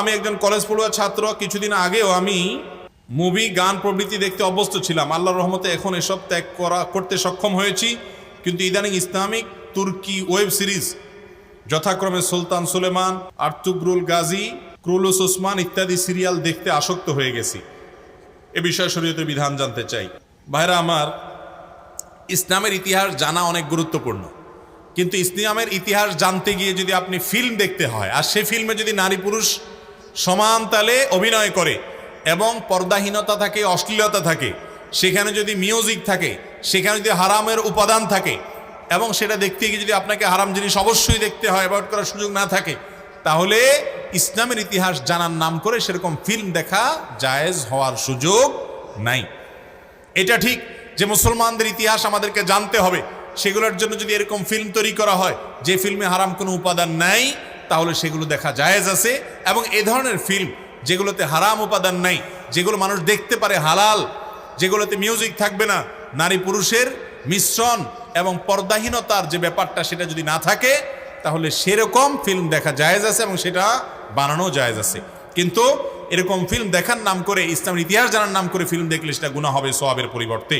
আমি একজন কলেজ পড়ুয়া ছাত্র। কিছুদিন আগেও আমি মুভি গান প্রভৃতি দেখতে অভ্যস্ত ছিলাম। আল্লাহর রহমতে এখন এসব ত্যাগ করতে সক্ষম হয়েছি। কিন্তু ইদানিং ইসলামিক তুর্কি ওয়েব সিরিজ যথাক্রমে সুলতান সুলেমান, আর্তুগ্রুল গাজী, ক্রুলুস ওসমান ইত্যাদি সিরিয়াল দেখতে আসক্ত হয়ে গেছি। এ বিষয়ে শরীয়তের বিধান জানতে চাই। ভাইরা আমার, ইসলামের ইতিহাস জানা অনেক গুরুত্বপূর্ণ, কিন্তু ইসলামের ইতিহাস জানতে গিয়ে যদি আপনি ফিল্ম দেখতে হয়, আর সে ফিল্মে যদি নারী পুরুষ সমান তালে অভিনয় করে এবং পর্দাহীনতা থাকে, অশ্লীলতা থাকে, সেখানে যদি মিউজিক থাকে, সেখানে যদি হারামের উপাদান থাকে এবং সেটা দেখতে গিয়ে যদি আপনাকে হারাম জিনিস অবশ্যই দেখতে হয়, অ্যাভয়েড করার সুযোগ না থাকে, তাহলে ইসলামের ইতিহাস জানার নাম করে সেরকম ফিল্ম দেখা জায়েজ হওয়ার সুযোগ নাই। এটা ঠিক যে মুসলমানদের ইতিহাস আমাদেরকে জানতে হবে, সেগুলোর জন্য যদি এরকম ফিল্ম তৈরি করা হয় যে ফিল্মে হারাম কোনো উপাদান নাই, তাহলে সেগুলো দেখা জায়েজ আছে। এবং এ ধরনের ফিল্ম যেগুলোতে হারাম উপাদান নাই, যেগুলো মানুষ দেখতে পারে হালাল, যেগুলোতে মিউজিক থাকবে না, নারী পুরুষের মিশ্রণ এবং পর্দাহীনতার যে ব্যাপারটা সেটা যদি না থাকে, তাহলে সেরকম ফিল্ম দেখা জায়েজ আছে এবং সেটা বানানো জায়েজ আছে। কিন্তু এরকম ফিল্ম দেখার নাম করে, ইসলামের ইতিহাস জানার নাম করে ফিল্ম দেখলে সেটা গুনাহ হবে সওয়াবের পরিবর্তে।